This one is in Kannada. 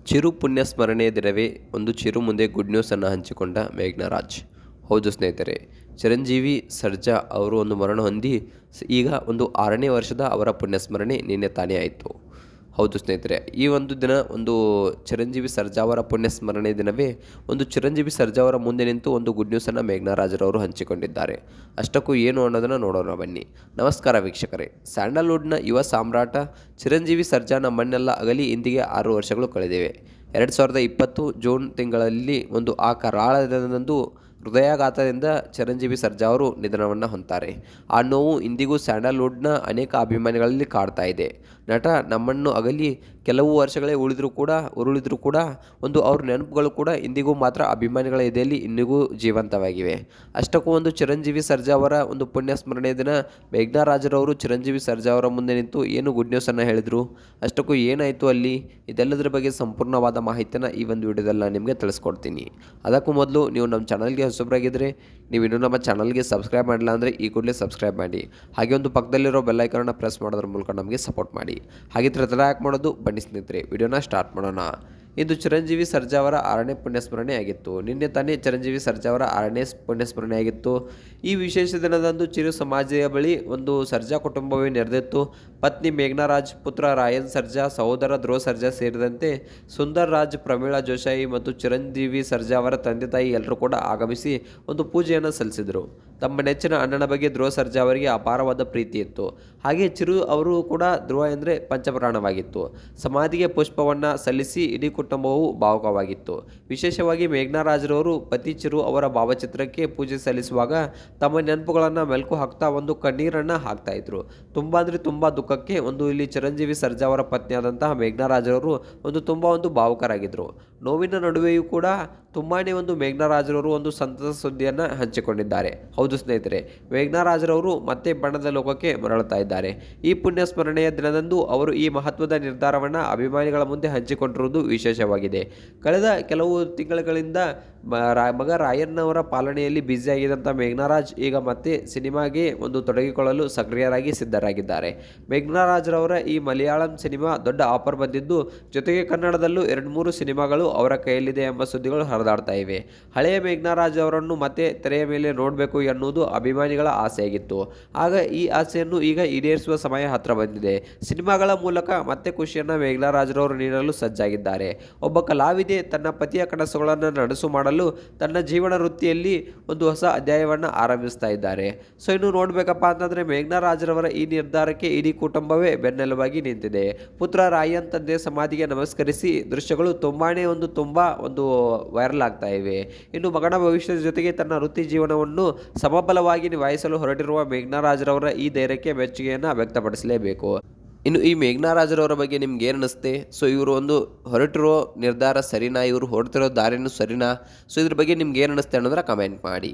ಚಿರು ಪುಣ್ಯ ಸ್ಮರಣೆಯ ದಿನವೇ ಒಂದು ಚಿರು ಮುಂದೆ ಗುಡ್ ನ್ಯೂಸನ್ನು ಹಂಚಿಕೊಂಡ ಮೇಘ್ನಾ ರಾಜ್. ಹೌದು ಸ್ನೇಹಿತರೆ, ಚಿರಂಜೀವಿ ಸರ್ಜಾ ಅವರು ಒಂದು ಮರಣ ಹೊಂದಿ ಈಗ ಒಂದು 6ನೇ ವರ್ಷದ ಅವರ ಪುಣ್ಯಸ್ಮರಣೆ ನಿನ್ನೆ ತಾನೇ ಆಯಿತು. ಹೌದು ಸ್ನೇಹಿತರೆ, ಈ ಒಂದು ದಿನ ಒಂದು ಚಿರಂಜೀವಿ ಸರ್ಜಾ ಅವರ ಪುಣ್ಯಸ್ಮರಣೆ ದಿನವೇ ಒಂದು ಚಿರಂಜೀವಿ ಸರ್ಜಾ ಅವರ ಮುಂದೆ ನಿಂತು ಒಂದು ಗುಡ್ ನ್ಯೂಸನ್ನು ಮೇಘ್ನಾ ರಾಜರವರು ಹಂಚಿಕೊಂಡಿದ್ದಾರೆ. ಅಷ್ಟಕ್ಕೂ ಏನು ಅನ್ನೋದನ್ನು ನೋಡೋಣ ಬನ್ನಿ. ನಮಸ್ಕಾರ ವೀಕ್ಷಕರೇ. ಸ್ಯಾಂಡಲ್ವುಡ್ನ ಯುವ ಸಾಮ್ರಾಟ ಚಿರಂಜೀವಿ ಸರ್ಜಾ ನಮ್ಮನ್ನೆಲ್ಲ ಅಗಲಿ ಇಂದಿಗೆ 6 ವರ್ಷಗಳು ಕಳೆದಿವೆ. 2020 ಜೂನ್ ತಿಂಗಳಲ್ಲಿ ಒಂದು ಆ ಕರಾಳ ದಿನದಂದು ಹೃದಯಾಘಾತದಿಂದ ಚಿರಂಜೀವಿ ಸರ್ಜಾ ಅವರು ನಿಧನವನ್ನು ಹೊಂತಾರೆ. ಆ ನೋವು ಇಂದಿಗೂ ಸ್ಯಾಂಡಲ್ವುಡ್ನ ಅನೇಕ ಅಭಿಮಾನಿಗಳಲ್ಲಿ ಕಾಡ್ತಾ ಇದೆ. ನಟ ನಮ್ಮನ್ನು ಅಗಲಿ ಕೆಲವು ವರ್ಷಗಳೇ ಉರುಳಿದರೂ ಕೂಡ ಒಂದು ಅವ್ರ ನೆನಪುಗಳು ಕೂಡ ಇಂದಿಗೂ ಮಾತ್ರ ಅಭಿಮಾನಿಗಳ ಎದೆಯಲ್ಲಿ ಇಂದಿಗೂ ಜೀವಂತವಾಗಿವೆ. ಅಷ್ಟಕ್ಕೂ ಒಂದು ಚಿರಂಜೀವಿ ಸರ್ಜಾ ಅವರ ಒಂದು ಪುಣ್ಯ ಸ್ಮರಣೆ ದಿನ ಮೇಘ್ನಾ ರಾಜರವರು ಚಿರಂಜೀವಿ ಸರ್ಜಾ ಅವರ ಮುಂದೆ ನಿಂತು ಏನು ಗುಡ್ ನ್ಯೂಸನ್ನು ಹೇಳಿದರು, ಅಷ್ಟಕ್ಕೂ ಏನಾಯಿತು ಅಲ್ಲಿ, ಇದೆಲ್ಲದರ ಬಗ್ಗೆ ಸಂಪೂರ್ಣವಾದ ಮಾಹಿತಿಯನ್ನು ಈ ಒಂದು ವಿಡಿಯೋದಲ್ಲಿ ನಾನು ನಿಮಗೆ ತಿಳಿಸ್ಕೊಡ್ತೀನಿ. ಅದಕ್ಕೂ ಮೊದಲು ನೀವು ನಮ್ಮ ಚಾನಲ್ಗೆ ಹೊಸಬರಾಗಿದ್ದರೆ, ನೀವು ಇನ್ನೂ ನಮ್ಮ ಚಾನಲ್ಗೆ ಸಬ್ಸ್ಕ್ರೈಬ್ ಮಾಡಿಲ್ಲ ಅಂದರೆ ಈ ಕೂಡಲೇ ಸಬ್ಸ್ಕ್ರೈಬ್ ಮಾಡಿ. ಹಾಗೆ ಒಂದು ಪಕ್ಕದಲ್ಲಿರೋ ಬೆಲ್ಲೈಕನ್ನ ಪ್ರೆಸ್ ಮಾಡೋದ್ರ ಮೂಲಕ ನಮಗೆ ಸಪೋರ್ಟ್ ಮಾಡಿ. ಹಾಗೆ ತಡ ಯಾಕೆ ಮಾಡೋದು, ಬನ್ನಿ ಸ್ನೇಹಿತರೆ ವಿಡಿಯೋನ ಸ್ಟಾರ್ಟ್ ಮಾಡೋಣ. ಇದು ಚಿರಂಜೀವಿ ಸರ್ಜಾ ಅವರ 6ನೇ ಪುಣ್ಯಸ್ಮರಣೆ ಆಗಿತ್ತು. ನಿನ್ನೆ ತಾನೇ ಚಿರಂಜೀವಿ ಸರ್ಜಾ ಅವರ 6ನೇ ಪುಣ್ಯಸ್ಮರಣೆ ಆಗಿತ್ತು. ಈ ವಿಶೇಷ ದಿನದಂದು ಚಿರು ಸಮಾಧಿಯ ಬಳಿ ಒಂದು ಸರ್ಜಾ ಕುಟುಂಬವೇ ನೆರೆದಿತ್ತು. ಪತ್ನಿ ಮೇಘ್ನಾ ರಾಜ್, ಪುತ್ರ ರಾಯನ್ ಸರ್ಜಾ, ಸಹೋದರ ಧ್ರುವ ಸರ್ಜಾ ಸೇರಿದಂತೆ ಸುಂದರ್ ರಾಜ್, ಪ್ರಮೀಳಾ ಜೋಶಾಯಿ ಮತ್ತು ಚಿರಂಜೀವಿ ಸರ್ಜಾ ಅವರ ತಂದೆ ತಾಯಿ ಎಲ್ಲರೂ ಕೂಡ ಆಗಮಿಸಿ ಒಂದು ಪೂಜೆಯನ್ನು ಸಲ್ಲಿಸಿದರು. ತಮ್ಮ ನೆಚ್ಚಿನ ಅಣ್ಣನ ಬಗ್ಗೆ ಧ್ರುವ ಸರ್ಜಾ ಅವರಿಗೆ ಅಪಾರವಾದ ಪ್ರೀತಿ ಇತ್ತು. ಹಾಗೆ ಚಿರು ಅವರು ಕೂಡ ಧ್ರುವ ಎಂದರೆ ಪಂಚಪ್ರಾಣವಾಗಿತ್ತು. ಸಮಾಧಿಗೆ ಪುಷ್ಪವನ್ನು ಸಲ್ಲಿಸಿ ಇಡೀ ಕುಟುಂಬವು ಭಾವುಕವಾಗಿತ್ತು. ವಿಶೇಷವಾಗಿ ಮೇಘ್ನಾ ರಾಜ್ರವರು ಪತಿ ಚಿರು ಅವರ ಭಾವಚಿತ್ರಕ್ಕೆ ಪೂಜೆ ಸಲ್ಲಿಸುವಾಗ ತಮ್ಮ ನೆನಪುಗಳನ್ನು ಮೆಲುಕು ಹಾಕ್ತಾ ಒಂದು ಕಣ್ಣೀರನ್ನು ಹಾಕ್ತಾ ಇದ್ರು. ತುಂಬ ಅಂದರೆ ತುಂಬ ದುಃಖಕ್ಕೆ ಇಲ್ಲಿ ಚಿರಂಜೀವಿ ಸರ್ಜಾ ಅವರ ಪತ್ನಿಯಾದಂತಹ ಮೇಘ್ನಾ ರಾಜ್ರವರು ತುಂಬ ಭಾವುಕರಾಗಿದ್ದರು. ನೋವಿನ ನಡುವೆಯೂ ಕೂಡ ತುಂಬಾ ಮೇಘ್ನಾ ರಾಜ್ರವರು ಒಂದು ಸಂತಸ ಸುದ್ದಿಯನ್ನು ಹಂಚಿಕೊಂಡಿದ್ದಾರೆ. ಹೌದು ಸ್ನೇಹಿತರೆ, ಮೇಘ್ನಾ ರಾಜ್ರವರು ಮತ್ತೆ ಬಣ್ಣದ ಲೋಕಕ್ಕೆ ಮರಳುತ್ತಾ ಇದ್ದಾರೆ. ಈ ಪುಣ್ಯ ಸ್ಮರಣೆಯ ದಿನದಂದು ಅವರು ಈ ಮಹತ್ವದ ನಿರ್ಧಾರವನ್ನು ಅಭಿಮಾನಿಗಳ ಮುಂದೆ ಹಂಚಿಕೊಂಡಿರುವುದು ವಿಶೇಷವಾಗಿದೆ. ಕಳೆದ ಕೆಲವು ತಿಂಗಳುಗಳಿಂದ ಮಗ ರಾಯನ್ ಅವರ ಪಾಲನೆಯಲ್ಲಿ ಬ್ಯುಸಿಯಾಗಿದ್ದಂಥ ಮೇಘ್ನಾ ರಾಜ್ ಈಗ ಮತ್ತೆ ಸಿನಿಮಾಗೆ ತೊಡಗಿಕೊಳ್ಳಲು ಸಕ್ರಿಯರಾಗಿ ಸಿದ್ಧರಾಗಿದ್ದಾರೆ. ಮೇಘ್ನಾ ರಾಜ್ರವರ ಈ ಮಲಯಾಳಂ ಸಿನಿಮಾ ದೊಡ್ಡ ಆಫರ್ ಬಂದಿದ್ದು, ಜೊತೆಗೆ ಕನ್ನಡದಲ್ಲೂ 2-3 ಸಿನಿಮಾಗಳು ಅವರ ಕೈಯಲ್ಲಿದೆ ಎಂಬ ಸುದ್ದಿಗಳು ಹರಿದಾಡ್ತಾ ಇವೆ. ಹಳೆಯ ಮೇಘ್ನಾ ರಾಜ್ ಅವರನ್ನು ಮತ್ತೆ ತೆರೆಯ ಮೇಲೆ ನೋಡಬೇಕು ಎನ್ನುವುದು ಅಭಿಮಾನಿಗಳ ಆಸೆಯಾಗಿತ್ತು. ಆಗ ಈ ಆಸೆಯನ್ನು ಈಗ ಈಡೇರಿಸುವ ಸಮಯ ಹತ್ರ ಬಂದಿದೆ. ಸಿನಿಮಾಗಳ ಮೂಲಕ ಮತ್ತೆ ಖುಷಿಯನ್ನು ಮೇಘ್ನಾ ರಾಜ್ರವರು ನೀಡಲು ಸಜ್ಜಾಗಿದ್ದಾರೆ. ಒಬ್ಬ ಕಲಾವಿದೆ ತನ್ನ ಪತಿಯ ಕನಸುಗಳನ್ನು ನನಸು ಮಾಡಲು ತನ್ನ ಜೀವನ ವೃತ್ತಿಯಲ್ಲಿ ಒಂದು ಹೊಸ ಅಧ್ಯಾಯವನ್ನು ಆರಂಭಿಸ್ತಾ ಇದ್ದಾರೆ. ಸೊ ಇನ್ನು ನೋಡಬೇಕಪ್ಪ ಅಂತಂದರೆ ಮೇಘ್ನಾ ರಾಜ್ರವರ ಈ ನಿರ್ಧಾರಕ್ಕೆ ಇಡೀ ಕುಟುಂಬವೇ ಬೆನ್ನೆಲುಬಾಗಿ ನಿಂತಿದೆ. ಪುತ್ರ ರಾಯನ್ ತಂದೆ ಸಮಾಧಿಗೆ ನಮಸ್ಕರಿಸಿ ದೃಶ್ಯಗಳು ತುಂಬಾ ವೈರಲ್ ಆಗ್ತಾ ಇವೆ. ಇನ್ನು ಮಗನ ಭವಿಷ್ಯದ ಜೊತೆಗೆ ತನ್ನ ವೃತ್ತಿ ಜೀವನವನ್ನು ಸಮಬಲವಾಗಿ ನಿಭಾಯಿಸಲು ಹೊರಟಿರುವ ಮೇಘ್ನಾ ರಾಜ್ರವರ ಈ ಧೈರ್ಯಕ್ಕೆ ಮೆಚ್ಚುಗೆಯನ್ನು ವ್ಯಕ್ತಪಡಿಸಲೇಬೇಕು. ಇನ್ನು ಈ ಮೇಘ್ನಾ ರಾಜ್ರವರ ಬಗ್ಗೆ ನಿಮ್ಗೆ ಏನು ಅನಿಸುತ್ತೆ? ಸೊ ಇವರು ಹೊರಟಿರೋ ನಿರ್ಧಾರ ಸರಿನಾ, ಇವರು ಹೊರಟಿರೋ ದಾರಿನೂ ಸರಿನಾ? ಸೊ ಇದ್ರ ಬಗ್ಗೆ ನಿಮ್ಗೆ ಏನು ಅನಿಸುತ್ತೆ ಅನ್ನೋದರ ಕಮೆಂಟ್ ಮಾಡಿ.